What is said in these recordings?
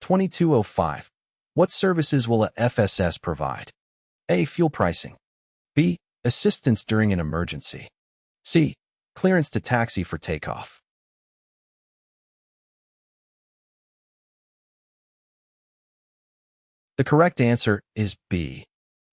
Q2205. What services will a FSS provide? A. Fuel pricing. B. Assistance during an emergency. C. Clearance to taxi for takeoff. The correct answer is B.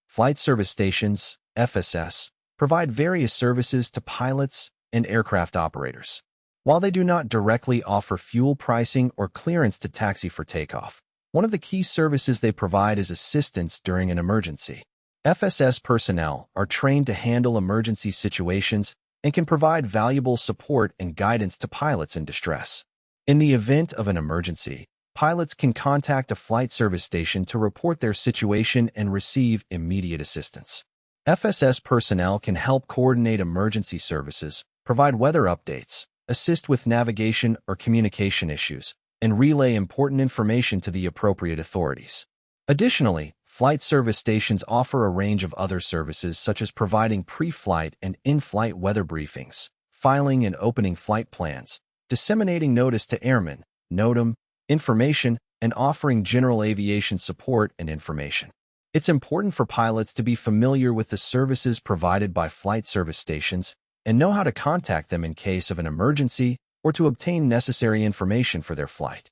Flight service stations, FSS, provide various services to pilots and aircraft operators. While they do not directly offer fuel pricing or clearance to taxi for takeoff, one of the key services they provide is assistance during an emergency. FSS personnel are trained to handle emergency situations and can provide valuable support and guidance to pilots in distress. In the event of an emergency, pilots can contact a flight service station to report their situation and receive immediate assistance. FSS personnel can help coordinate emergency services, provide weather updates, assist with navigation or communication issues, and relay important information to the appropriate authorities. Additionally, flight service stations offer a range of other services such as providing pre-flight and in-flight weather briefings, filing and opening flight plans, disseminating notice to airmen, NOTAM, information, and offering general aviation support and information. It's important for pilots to be familiar with the services provided by flight service stations and know how to contact them in case of an emergency or to obtain necessary information for their flight.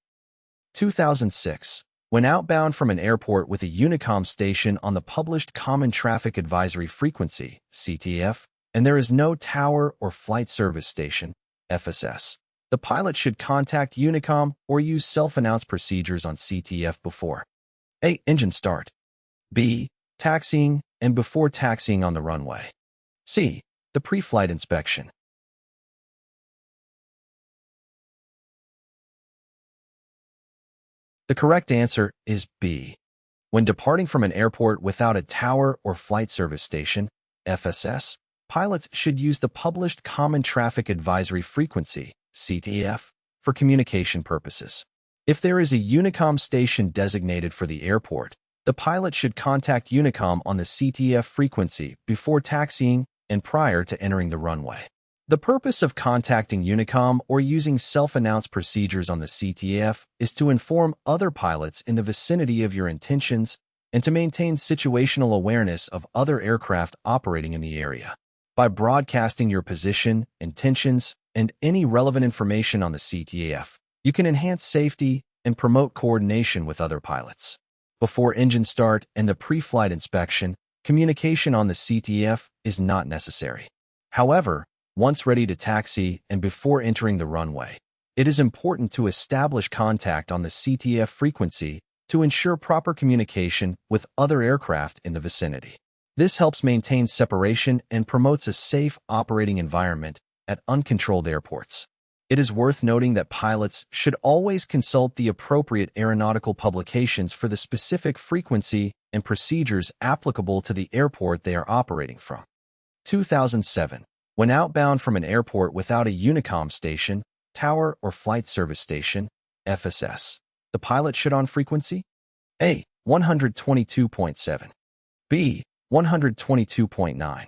2006. When outbound from an airport with a UNICOM station on the published Common Traffic Advisory Frequency, CTAF, and there is no tower or flight service station, FSS, the pilot should contact UNICOM or use self-announced procedures on CTAF before A. Engine start. B. Taxiing and before taxiing on the runway. C. The pre-flight inspection. The correct answer is B. When departing from an airport without a tower or flight service station, FSS, pilots should use the published Common Traffic Advisory Frequency, CTAF, for communication purposes. If there is a UNICOM station designated for the airport, the pilot should contact UNICOM on the CTAF frequency before taxiing and prior to entering the runway. The purpose of contacting UNICOM or using self-announced procedures on the CTAF is to inform other pilots in the vicinity of your intentions and to maintain situational awareness of other aircraft operating in the area. By broadcasting your position, intentions, and any relevant information on the CTAF, you can enhance safety and promote coordination with other pilots. Before engine start and the pre-flight inspection, communication on the CTAF is not necessary. However, once ready to taxi and before entering the runway, it is important to establish contact on the CTAF frequency to ensure proper communication with other aircraft in the vicinity. This helps maintain separation and promotes a safe operating environment at uncontrolled airports. It is worth noting that pilots should always consult the appropriate aeronautical publications for the specific frequency and procedures applicable to the airport they are operating from. 2007. When outbound from an airport without a UNICOM station, tower, or flight service station, FSS, the pilot should on frequency A. 122.7, B. 122.9,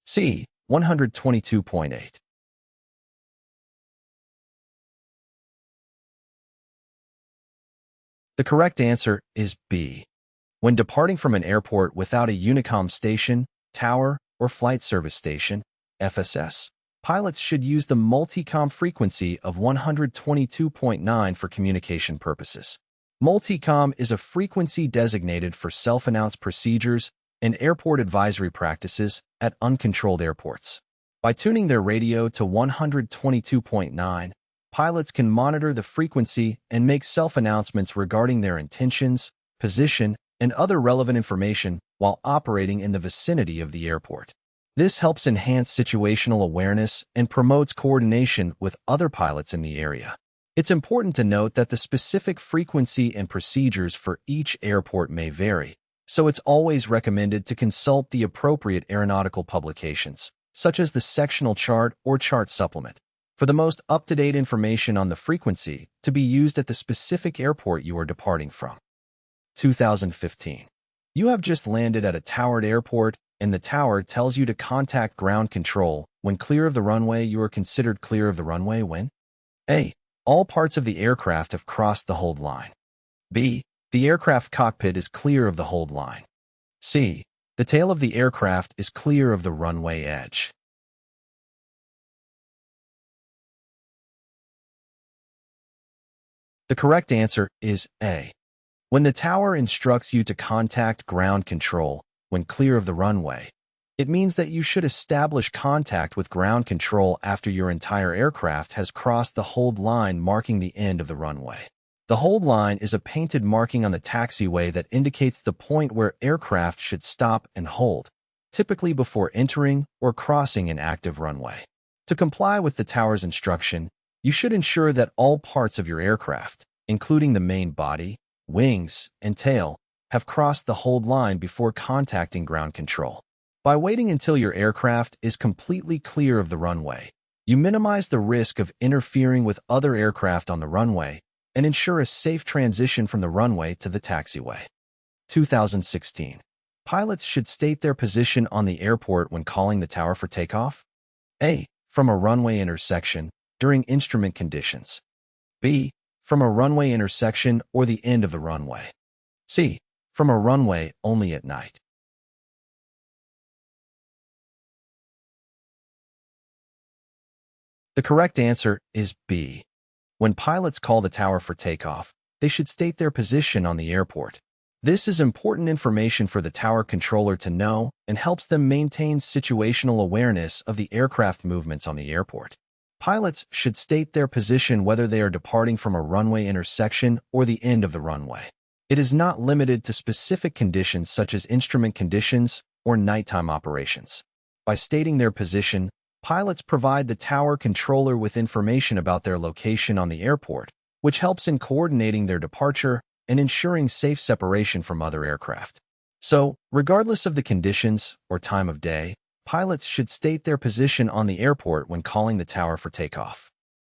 C. 122.8. The correct answer is B. When departing from an airport without a UNICOM station, tower, or flight service station, FSS, pilots should use the MULTICOM frequency of 122.9 for communication purposes. MULTICOM is a frequency designated for self-announced procedures and airport advisory practices at uncontrolled airports. By tuning their radio to 122.9, pilots can monitor the frequency and make self-announcements regarding their intentions, position, and other relevant information while operating in the vicinity of the airport. This helps enhance situational awareness and promotes coordination with other pilots in the area. It's important to note that the specific frequency and procedures for each airport may vary, so it's always recommended to consult the appropriate aeronautical publications, such as the sectional chart or chart supplement, for the most up-to-date information on the frequency to be used at the specific airport you are departing from. 2015. You have just landed at a towered airport, and the tower tells you to contact ground control. When clear of the runway, you are considered clear of the runway when A. All parts of the aircraft have crossed the hold line. B. The aircraft cockpit is clear of the hold line. C. The tail of the aircraft is clear of the runway edge. The correct answer is A. When the tower instructs you to contact ground control when clear of the runway, it means that you should establish contact with ground control after your entire aircraft has crossed the hold line marking the end of the runway. The hold line is a painted marking on the taxiway that indicates the point where aircraft should stop and hold, typically before entering or crossing an active runway. To comply with the tower's instruction, you should ensure that all parts of your aircraft, including the main body, wings, and tail, have crossed the hold line before contacting ground control. By waiting until your aircraft is completely clear of the runway, you minimize the risk of interfering with other aircraft on the runway and ensure a safe transition from the runway to the taxiway. 2016. Pilots should state their position on the airport when calling the tower for takeoff. A. From a runway intersection during instrument conditions. B. From a runway intersection or the end of the runway. C. From a runway only at night. The correct answer is B. When pilots call the tower for takeoff, they should state their position on the airport. This is important information for the tower controller to know and helps them maintain situational awareness of the aircraft movements on the airport. Pilots should state their position whether they are departing from a runway intersection or the end of the runway. It is not limited to specific conditions such as instrument conditions or nighttime operations. By stating their position, pilots provide the tower controller with information about their location on the airport, which helps in coordinating their departure and ensuring safe separation from other aircraft. So, regardless of the conditions or time of day, pilots should state their position on the airport when calling the tower for takeoff.